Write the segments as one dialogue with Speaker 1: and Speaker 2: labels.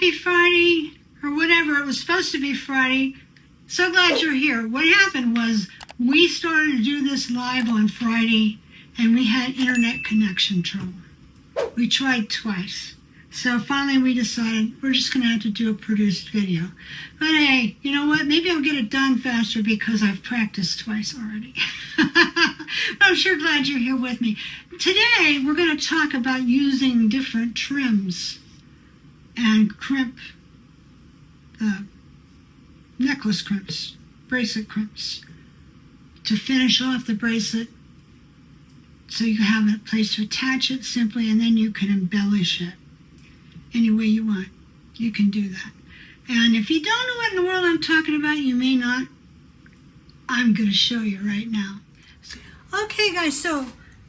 Speaker 1: Happy Friday, or whatever. It was supposed to be Friday. So glad you're here. What happened was we started to do this live on Friday, and we had internet connection trouble. We tried twice. So finally we decided we're just going to have to do a produced video. But hey, you know what? Maybe I'll get it done faster because I've practiced twice already. I'm sure glad you're here with me. Today we're going to talk about using different trims and crimp, necklace crimps, bracelet crimps, to finish off the bracelet so you have a place to attach it simply, and then you can embellish it any way you want. You can do that. And if you don't know what in the world I'm talking about, you may not. I'm going to show you right now. Okay, guys, so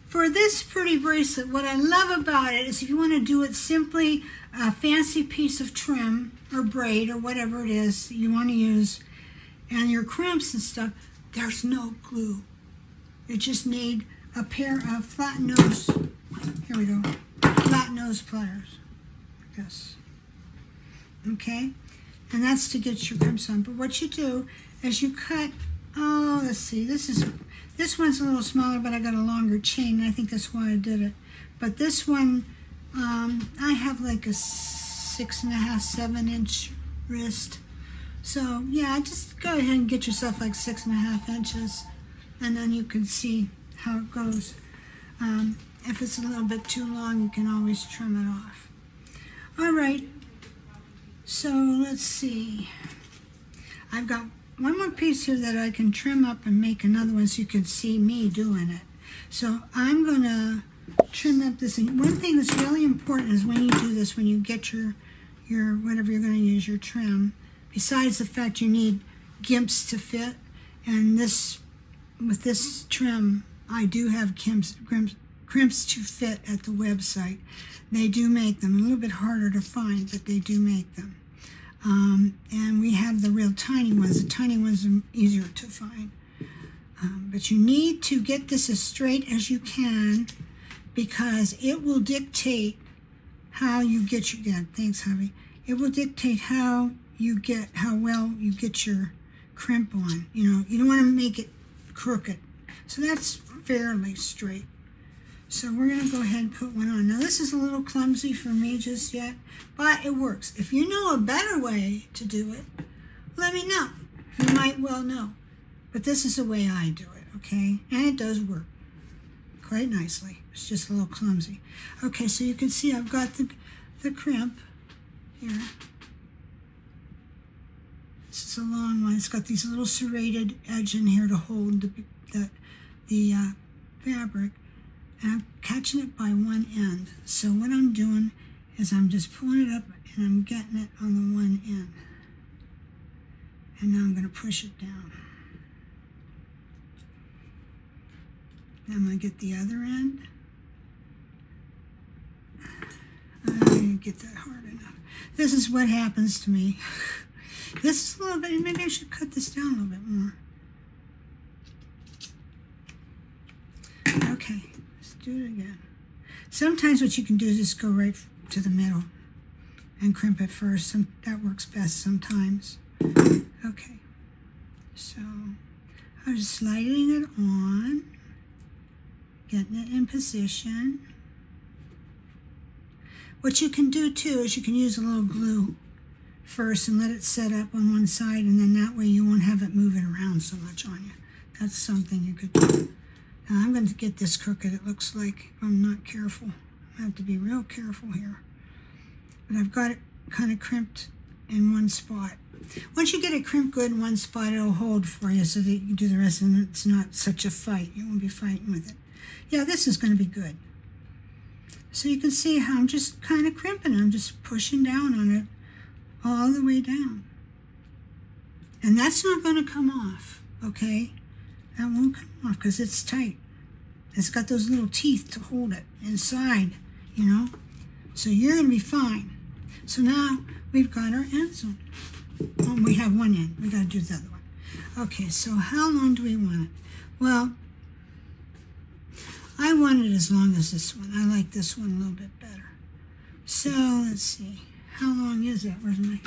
Speaker 1: for this pretty bracelet, what I love about it is if you want to do it simply, a fancy piece of trim or braid or whatever it is you want to use, and your crimps and stuff, there's no glue. You just need a pair of flat nose, here we go, flat nose pliers. Yes. Okay, and that's to get your crimps on. But what you do is you cut, oh, let's see, this one's a little smaller, but I got a longer chain. I think that's why I did it. But this one, I have like a 6.5, 7-inch wrist. So yeah, just go ahead and get yourself like 6.5 inches, and then you can see how it goes. If it's a little bit too long, you can always trim it off. All right, so let's see. I've got one more piece here that I can trim up and make another one so you can see me doing it. So I'm gonna trim up this thing. One thing that's really important is when you do this, when you get your whatever you're gonna use, your trim, besides the fact you need gimps to fit, and this, with this trim, I do have crimps to fit at the website. They do make them. A little bit harder to find, but they do make them. And we have the real tiny ones. The tiny ones are easier to find. But you need to get this as straight as you can, because it will dictate how you get your, yeah, thanks, hubby. It will dictate how well you get your crimp on. You know, you don't want to make it crooked. So that's fairly straight. So we're going to go ahead and put one on. Now this is a little clumsy for me just yet, but it works. If you know a better way to do it, let me know. You might well know. But this is the way I do it, okay? And it does work quite nicely. It's just a little clumsy. Okay, so you can see I've got the crimp here. This is a long one. It's got these little serrated edge in here to hold the fabric. And I'm catching it by one end. So what I'm doing is I'm just pulling it up and I'm getting it on the one end. And now I'm going to push it down. Now I'm going to get the other end. I didn't get that hard enough. This is what happens to me. This is a little bit, maybe I should cut this down a little bit more. Okay. Do it again. Sometimes what you can do is just go right to the middle and crimp it first. That works best sometimes. Okay, so I'm just sliding it on, getting it in position. What you can do too is you can use a little glue first and let it set up on one side, and then that way you won't have it moving around so much on you. That's something you could do. Now I'm going to get this crooked, it looks like, if I'm not careful. I have to be real careful here. But I've got it kind of crimped in one spot. Once you get it crimped good in one spot, it'll hold for you so that you can do the rest, and it's not such a fight. You won't be fighting with it. Yeah, this is going to be good. So you can see how I'm just kind of crimping. I'm just pushing down on it all the way down. And that's not going to come off, okay? That won't come off because it's tight. It's got those little teeth to hold it inside, you know. So you're going to be fine. So now we've got our ends on. Oh, we have one end. We got to do the other one. Okay, so how long do we want it? Well, I want it as long as this one. I like this one a little bit better. So let's see. How long is that? Where's my...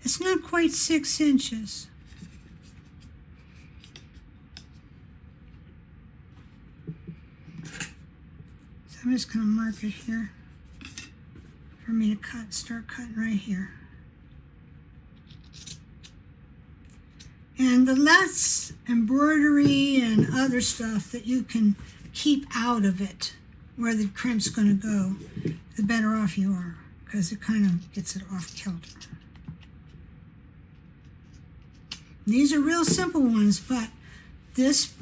Speaker 1: It's not quite 6 inches. So I'm just going to mark it here for me to start cutting right here. And the less embroidery and other stuff that you can keep out of it, where the crimp's going to go, the better off you are, because it kind of gets it off kilter. These are real simple ones, but this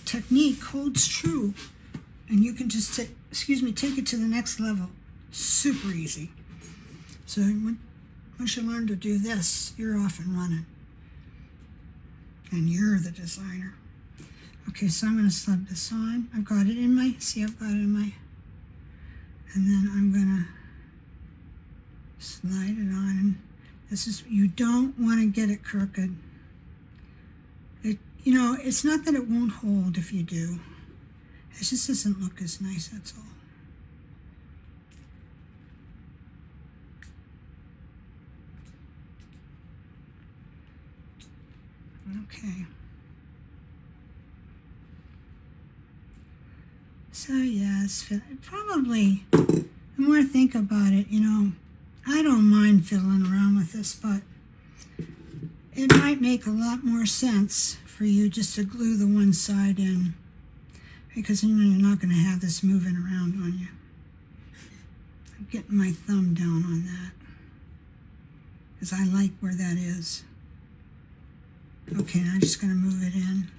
Speaker 1: technique holds true, and you can just take it to the next level. Super easy. So once you learn to do this, you're off and running, and you're the designer. Okay, so I'm going to slip this on. I've got it in my, I've got it in my, and then I'm going to slide it on. And this is, you don't want to get it crooked. You know, it's not that it won't hold if you do. It just doesn't look as nice, that's all. Okay. So yes, probably, the more I think about it, you know, I don't mind fiddling around with this, but it might make a lot more sense for you just to glue the one side in, because you know you're not going to have this moving around on you. I'm getting my thumb down on that, because I like where that is. Okay, now I'm just going to move it in.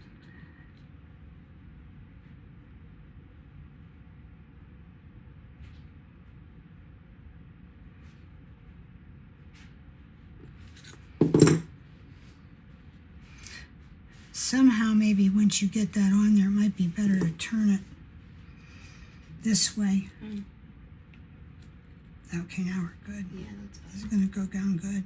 Speaker 1: Somehow, maybe once you get that on there, it might be better to turn it this way. Okay, now we're good.
Speaker 2: Yeah, that's fine.
Speaker 1: It's going to go down good.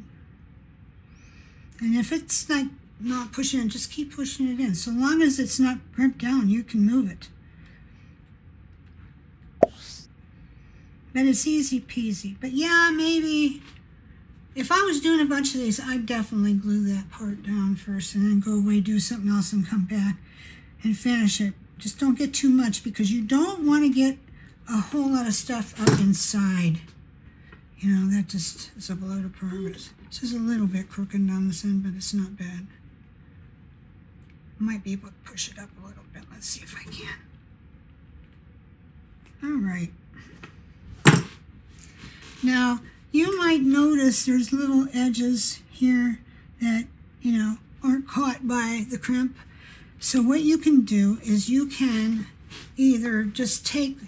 Speaker 1: And if it's like not pushing it, just keep pushing it in. So long as it's not crimped down, you can move it. But it's easy peasy. But yeah, maybe if I was doing a bunch of these, I'd definitely glue that part down first and then go away, do something else, and come back and finish it. Just don't get too much, because you don't want to get a whole lot of stuff up inside. You know, that just is a blow to progress. This is a little bit crooked down this end, but it's not bad. Might be able to push it up a little bit. Let's see if I can. All right. Now, you might notice there's little edges here that, you know, aren't caught by the crimp. So what you can do is you can either just take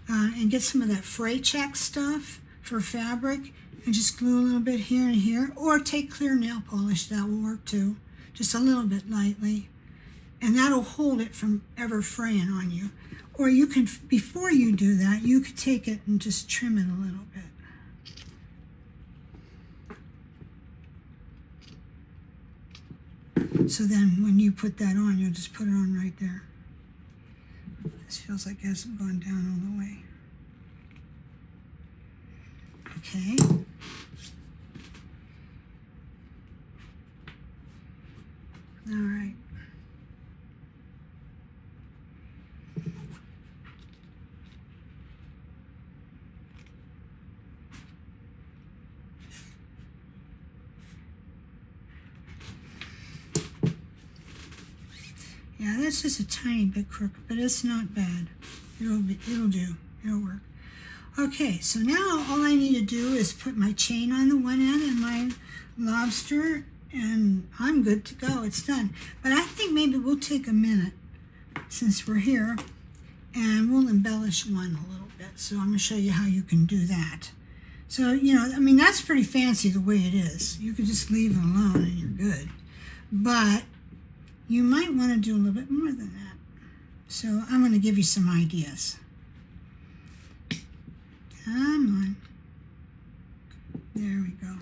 Speaker 1: and get some of that fray check stuff for fabric and just glue a little bit here and here, or take clear nail polish. That will work too, just a little bit lightly, and that'll hold it from ever fraying on you. Or you can, before you do that, you could take it and just trim it a little bit. So then when you put that on, you'll just put it on right there. This feels like it hasn't gone down all the way. Okay. All right. Yeah, that's just a tiny bit crooked, but it's not bad. It'll do. It'll work. Okay, so now all I need to do is put my chain on the one end and my lobster, and I'm good to go. It's done. But I think maybe we'll take a minute, since we're here, and we'll embellish one a little bit. So I'm going to show you how you can do that. So, you know, I mean, that's pretty fancy the way it is. You could just leave it alone and you're good. But you might want to do a little bit more than that. So I'm going to give you some ideas. Come on. There we go.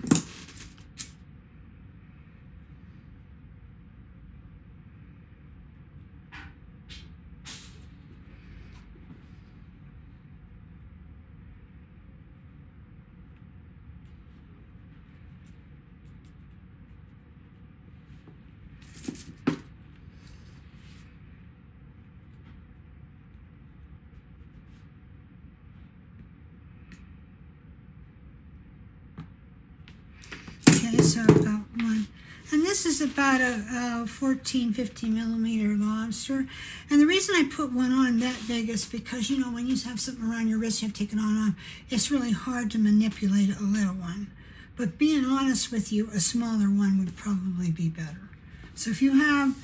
Speaker 1: Okay, so I've got one. And this is about a 14, 15 millimeter lobster. And the reason I put one on that big is because, you know, when you have something around your wrist, you have to take it on and off. It's really hard to manipulate a little one. But being honest with you, a smaller one would probably be better. So if you have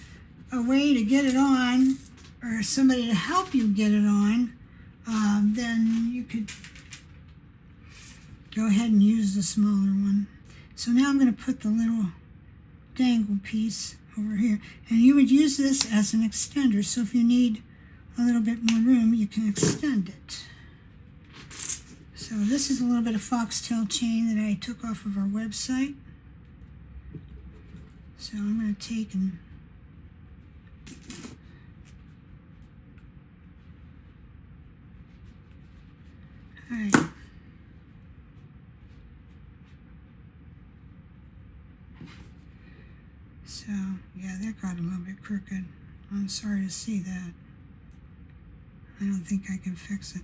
Speaker 1: a way to get it on, or somebody to help you get it on, then you could go ahead and use the smaller one. So now I'm going to put the little dangle piece over here, and you would use this as an extender. So if you need a little bit more room, you can extend it. So this is a little bit of foxtail chain that I took off of our website. So I'm going to take and all right. So, yeah, that got a little bit crooked. I'm sorry to see that. I don't think I can fix it.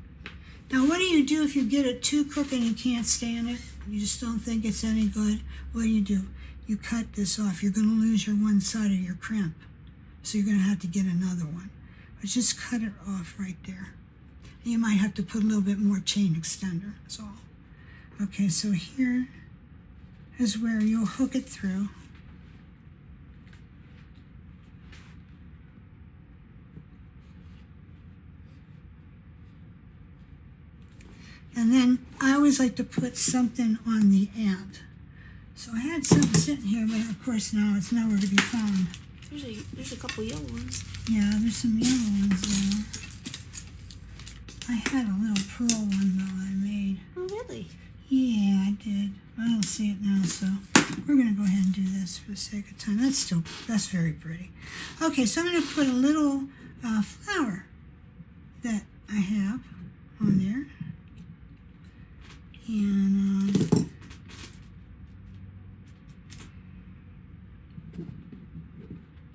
Speaker 1: Now, what do you do if you get it too crooked and you can't stand it? You just don't think it's any good? What do? You cut this off. You're going to lose your one side of your crimp. So you're going to have to get another one. But just cut it off right there. You might have to put a little bit more chain extender, that's all. Okay, so here is where you'll hook it through. And then I always like to put something on the end. So I had something sitting here, but of course now it's nowhere to be found.
Speaker 2: There's a couple yellow ones.
Speaker 1: Yeah, there's some yellow ones there. I had a little pearl one though I made.
Speaker 2: Oh, really?
Speaker 1: Yeah, I did. I don't see it now, so we're going to go ahead and do this for the sake of time. That's very pretty. Okay, so I'm going to put a little flower that I have on there. And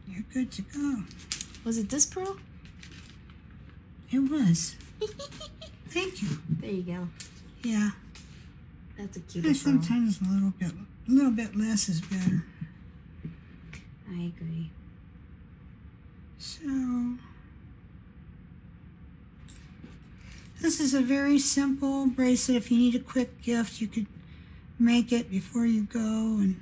Speaker 1: you're good to go.
Speaker 2: Was it this pearl?
Speaker 1: It was. Thank you.
Speaker 2: There you go.
Speaker 1: Yeah.
Speaker 2: That's a cute
Speaker 1: And
Speaker 2: pearl.
Speaker 1: sometimes a little bit less is better.
Speaker 2: I agree.
Speaker 1: So this is a very simple bracelet. If you need a quick gift, you could make it before you go. And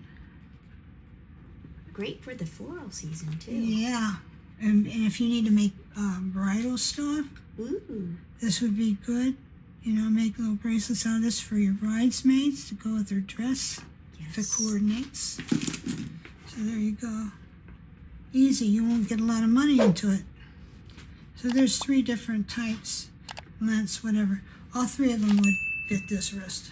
Speaker 2: Great for the floral season too.
Speaker 1: yeah, and if you need to make bridal stuff,
Speaker 2: Ooh.
Speaker 1: this would be good. You know, make little bracelets out of this for your bridesmaids to go with their dress, if it
Speaker 2: Yes.
Speaker 1: coordinates. So there you go. Easy, you won't get a lot of money into it. So there's 3 different types, lengths, whatever. All 3 of them would fit this wrist.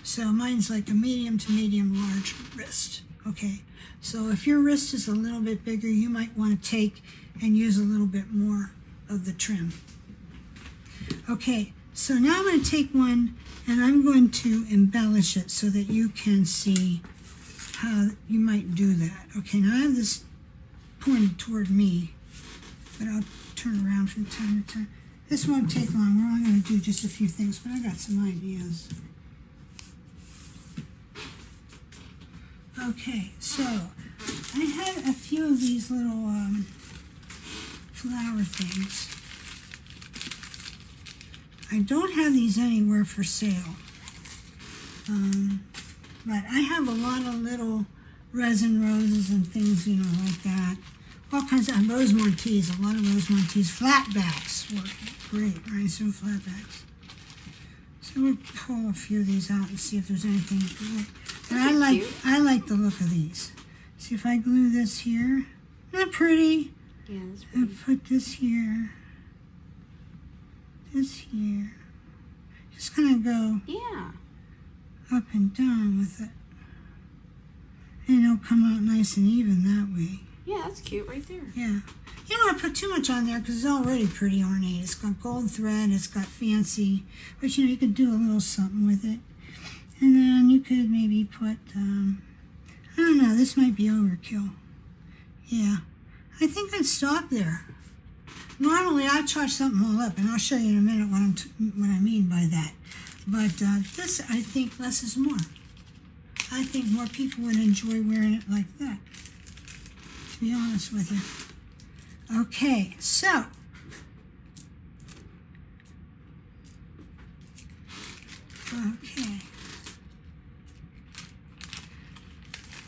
Speaker 1: So mine's like a medium to medium large wrist. Okay, so if your wrist is a little bit bigger, you might want to take and use a little bit more of the trim. Okay, so now I'm going to take one and I'm going to embellish it so that you can see how you might do that. Okay, now I have this pointed toward me, but I'll turn around from time to time. This won't take long. We're only going to do just a few things, but I got some ideas. Okay, so I had a few of these little flower things. I don't have these anywhere for sale, but I have a lot of little resin roses and things, you know, like that. All kinds of rosemarties, a lot of rosemarties. Flatbacks work great, right? Some flatbacks. So we'll pull a few of these out and see if there's anything good. And I like the look of these. See if I glue this here. Not pretty.
Speaker 2: Yeah, that's
Speaker 1: And
Speaker 2: pretty.
Speaker 1: put this here. This here. Just kind of go
Speaker 2: Yeah.
Speaker 1: up and down with it. And it'll come out nice and even that way.
Speaker 2: Yeah, that's cute right there.
Speaker 1: Yeah. You don't want to put too much on there because it's already pretty ornate. It's got gold thread, it's got fancy, but you know, you could do a little something with it. And then you could maybe put, I don't know, this might be overkill. Yeah. I think I'd stop there. Normally I charge something all up, and I'll show you in a minute what I mean by that. But this, I think less is more. I think more people would enjoy wearing it like that, to be honest with you. Okay, so okay,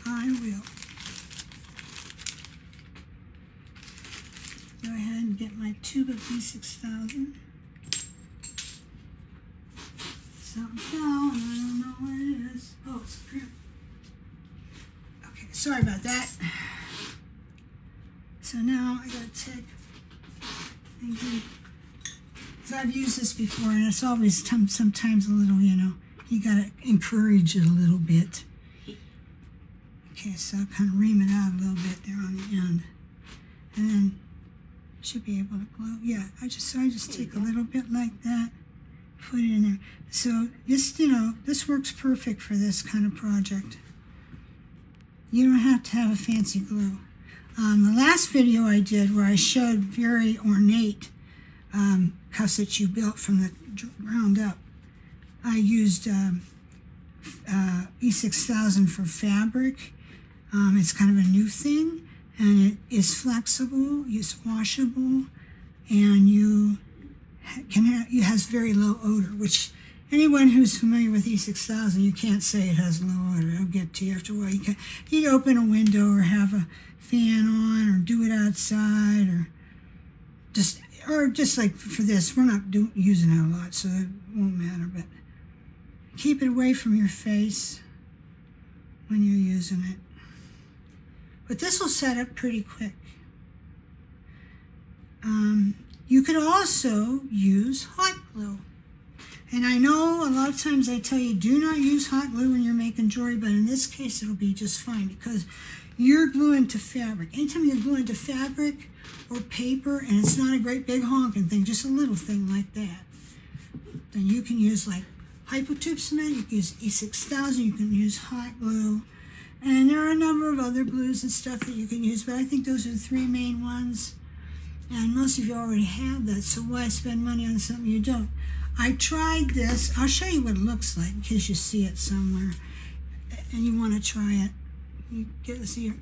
Speaker 1: I will go ahead and get my tube of E6000. Something fell, and I don't know what it is. Oh, it's a crimp. Okay, sorry about that. So now I gotta take and get, because I've used this before, and it's always sometimes a little, you gotta encourage it a little bit. Okay, so I'll kind of ream it out a little bit there on the end, and then should be able to glue. Yeah, I just take a little bit like that, put it in there. So this, this works perfect for this kind of project. You don't have to have a fancy glue. The last video I did where I showed very ornate cuffs that you built from the ground up, I used E6000 for fabric. It's kind of a new thing, and it is flexible, it's washable, and it has very low odor, which anyone who's familiar with E6000, you can't say it has low odor. It'll get to you after a while. You can open a window or have a fan on or do it outside, or just like for this, we're not using it a lot, so it won't matter, but keep it away from your face when you're using it. But this will set up pretty quick. You could also use hot glue. And I know a lot of times I tell you do not use hot glue when you're making jewelry, but in this case it'll be just fine because you're gluing to fabric. Anytime you're gluing to fabric or paper, and it's not a great big honking thing, just a little thing like that, then you can use like Hypotube cement, you can use E6000, you can use hot glue, and there are a number of other glues and stuff that you can use, but I think those are the three main ones. And most of you already have that, so why spend money on something you don't? I tried this. I'll show you what it looks like in case you see it somewhere and you want to try it. You get to see it.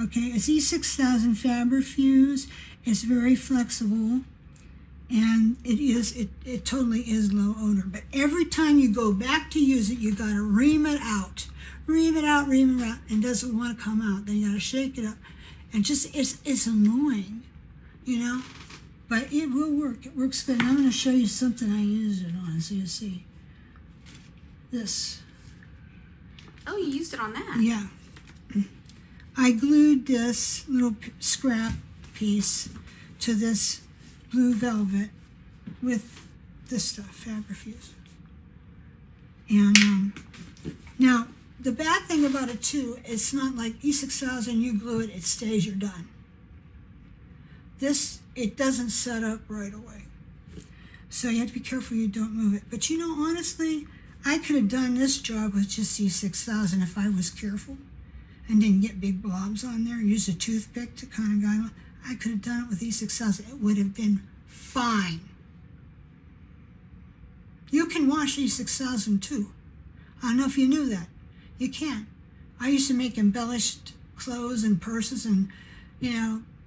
Speaker 1: Okay, it's E6000 Fabrifuge. It's very flexible, and it totally is low odor. But every time you go back to use it, you got to ream it out. Ream it out, and it doesn't want to come out. Then you got to shake it up. And just, it's annoying, but it will work. It works good. And I'm going to show you something I used it on, so you see. This.
Speaker 2: Oh, you used it on that?
Speaker 1: Yeah. I glued this little scrap piece to this blue velvet with this stuff, Fabrifuge. And now, the bad thing about it too, it's not like E6000, you glue it, it stays, you're done. This, it doesn't set up right away. So you have to be careful you don't move it. But honestly, I could have done this job with just E6000 if I was careful and didn't get big blobs on there. Use a toothpick to kind of guide. I could have done it with E6000. It would have been fine. You can wash E6000 too. I don't know if you knew that. You can. I used to make embellished clothes and purses and,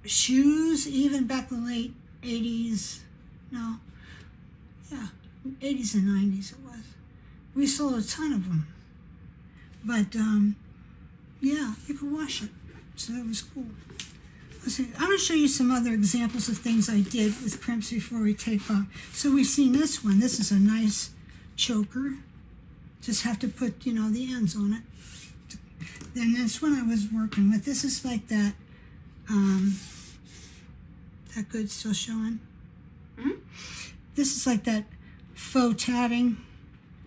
Speaker 1: shoes, even back in the late 80s. No. Yeah, 80s and 90s it was. We sold a ton of them. But, yeah, you could wash it. So that was cool. Let's see. I'm going to show you some other examples of things I did with crimps before we take off. So we've seen this one. This is a nice choker. Just have to put, the ends on it. Then this one I was working with. This is like that, that good still showing?
Speaker 2: Mm-hmm.
Speaker 1: This is like that faux tatting.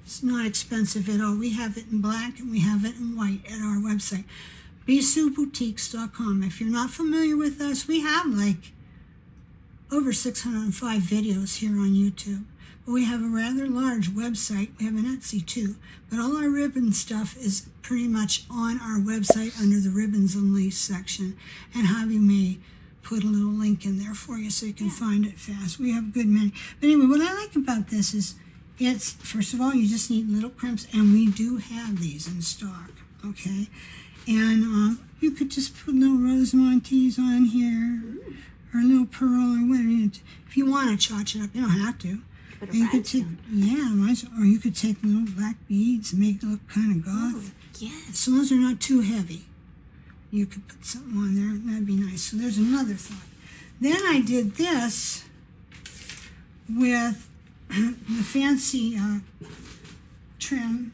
Speaker 1: It's not expensive at all. We have it in black and we have it in white at our website, bisouboutiques.com. If you're not familiar with us, we have like over 605 videos here on YouTube. But we have a rather large website. We have an Etsy too. But all our ribbon stuff is pretty much on our website under the ribbons and lace section. And Javi may put a little link in there for you so you can find it fast. We have a good many. But anyway, what I like about this is It's, first of all, you just need little crimps, and we do have these in stock, okay? And you could just put little rosemontes on here, or a little pearl, or whatever. If you want to charge it up, you don't have to.
Speaker 2: Put a
Speaker 1: You could take,
Speaker 2: rhinestone.
Speaker 1: or you could take little black beads and make it look kind of goth.
Speaker 2: Yes.
Speaker 1: So those are not too heavy. You could put something on there, and that'd be nice. So there's another thought. Then I did this with the fancy trim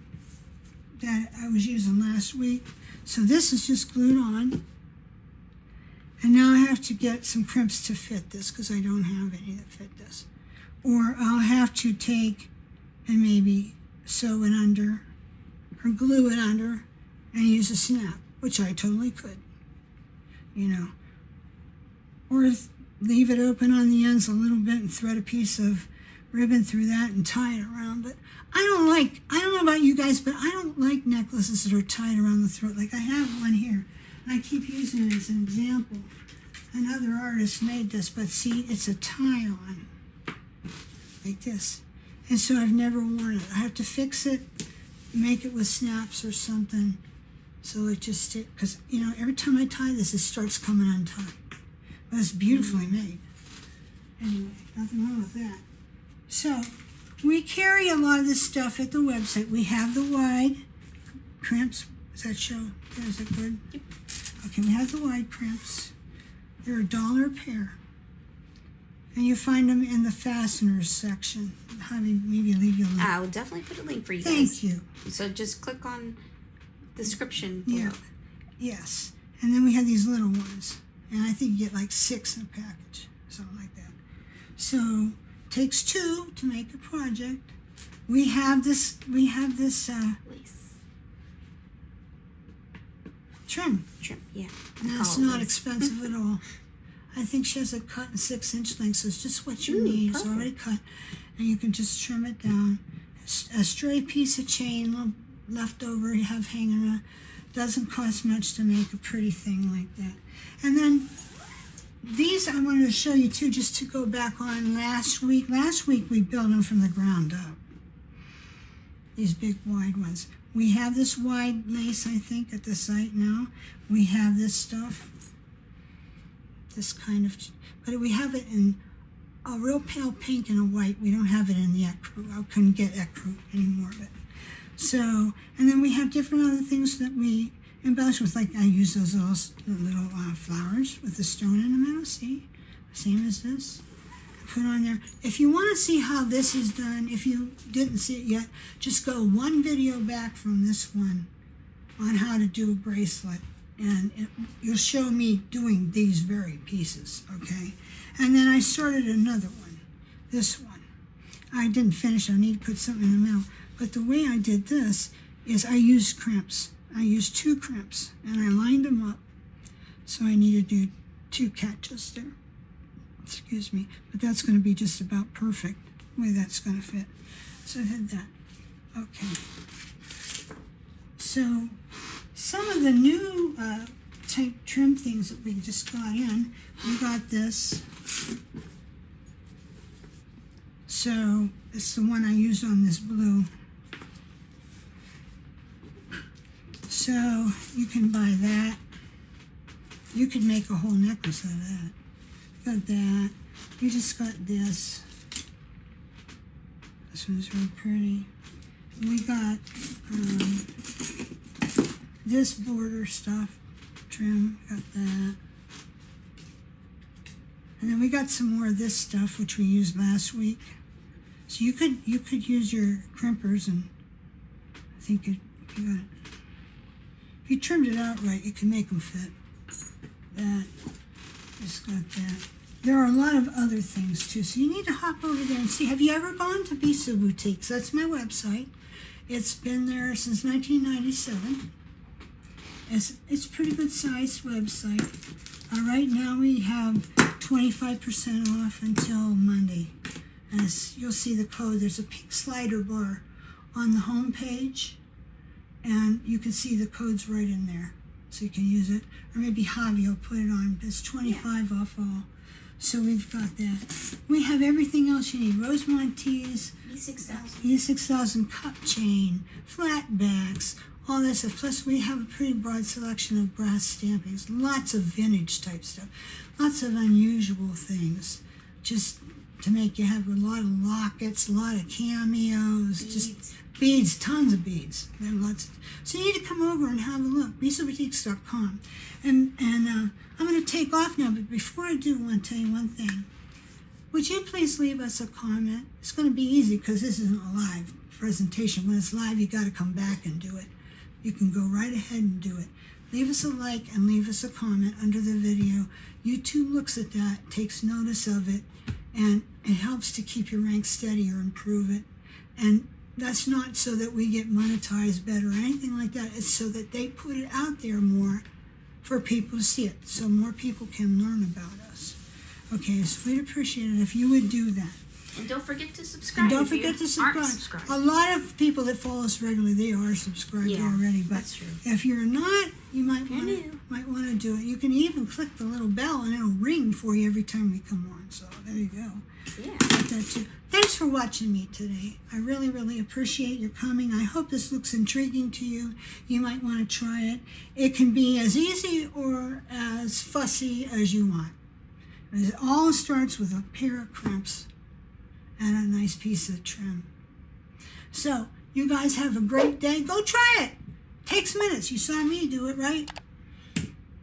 Speaker 1: that I was using last week. So this is just glued on. And now I have to get some crimps to fit this because I don't have any that fit this. Or I'll have to take and maybe sew it under or glue it under and use a snap, which I totally could, you know. Or leave it open on the ends a little bit and thread a piece of ribbon through that and tie it around. But I don't know about you guys, but I don't like necklaces that are tied around the throat. Like I have one here, and I keep using it as an example. Another artist made this, but see, it's a tie-on, like this. And so I've never worn it. I have to fix it, make it with snaps or something, so it just sticks. Because, you know, every time I tie this, it starts coming untied. But it's beautifully made. Anyway, nothing wrong with that. So, we carry a lot of this stuff at the website. We have the wide crimps. Does that show? Is it good?
Speaker 2: Yep.
Speaker 1: Okay, we have the wide crimps. They're $1 a pair. And you find them in the fasteners section. Maybe leave you a link.
Speaker 2: I'll definitely put a link for you
Speaker 1: Thank
Speaker 2: guys.
Speaker 1: you.
Speaker 2: So just click on the description below.
Speaker 1: Yeah. Yes. And then we have these little ones. And I think you get like 6 in a package. Something like that. So, takes 2 to make a project. We have this
Speaker 2: Lace.
Speaker 1: trim.
Speaker 2: Trim, yeah.
Speaker 1: And it's not expensive at all. I think she has it cut in 6-inch lengths, so it's just what you need. It's already cut. And you can just trim it down. A stray piece of chain left over you have hanging around. Doesn't cost much to make a pretty thing like that. And then these I wanted to show you too, just to go back on last week. Last week we built them from the ground up. These big wide ones. We have this wide lace, I think, at the site now. We have this stuff. This kind of, but we have it in a real pale pink and a white. We don't have it in the ecru. I couldn't get ecru anymore of it. So, and then we have different other things that we embellish with, like I use those little flowers with the stone in the middle, see? Same as this. Put on there. If you want to see how this is done, if you didn't see it yet, just go one video back from this one on how to do a bracelet. And you'll show me doing these very pieces, okay? And then I started another one, this one. I didn't finish, I need to put something in the middle. But the way I did this is I used crimps. I used 2 crimps, and I lined them up. So I need to do 2 catches there. Excuse me, but that's going to be just about perfect, the way that's going to fit. So I had that. Okay. So some of the new type trim things that we just got in, we got this. So it's the one I used on this blue. So you can buy that. You could make a whole necklace out of that. Got that. You just got this. This one's real pretty. We got this border stuff, trim, got that. And then we got some more of this stuff, which we used last week. So you could use your crimpers, and I think if you trimmed it out right, you can make them fit. That, just got that. There are a lot of other things too, so you need to hop over there and see. Have you ever gone to Bisa Boutiques? That's my website. It's been there since 1997. It's a pretty good sized website. Right now we have 25% off until Monday. As you'll see the code, there's a pink slider bar on the home page, and you can see the codes right in there, so you can use it. Or maybe Javi will put it on. It's 25 off all. So we've got that. We have everything else you need. Rosemontes,
Speaker 2: E6000.
Speaker 1: E6000 cup chain, flat backs, all this stuff. Plus we have a pretty broad selection of brass stampings, lots of vintage type stuff, lots of unusual things, just to make you have a lot of lockets, a lot of cameos, just beads, tons of beads. There are lots. So you need to come over and have a look, braceletboutiques.com. And I'm going to take off now, but before I do, I want to tell you one thing. Would you please leave us a comment? It's going to be easy because this isn't a live presentation. When it's live, you got to come back and do it. You can go right ahead and do it. Leave us a like and leave us a comment under the video. YouTube looks at that, takes notice of it, and it helps to keep your rank steady or improve it. And that's not so that we get monetized better or anything like that. It's so that they put it out there more for people to see it, so more people can learn about us. Okay, so we'd appreciate it if you would do that.
Speaker 2: And don't forget to subscribe.
Speaker 1: And don't
Speaker 2: if you
Speaker 1: forget to subscribe.
Speaker 2: aren't subscribed.
Speaker 1: A lot of people that follow us regularly, they are subscribed already. But
Speaker 2: that's true.
Speaker 1: if you're not, you might
Speaker 2: You're
Speaker 1: want
Speaker 2: new.
Speaker 1: to do it. You can even click the little bell and it'll ring for you every time we come on. So there you go.
Speaker 2: Yeah.
Speaker 1: Got that too. Thanks for watching me today. I really, really appreciate your coming. I hope this looks intriguing to you. You might want to try it. It can be as easy or as fussy as you want. It all starts with a pair of crimps and a nice piece of trim. So, you guys have a great day. Go try it. Takes minutes. You saw me do it, right?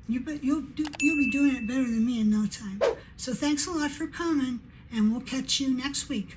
Speaker 1: You'll be doing it better than me in no time. So thanks a lot for coming, and we'll catch you next week.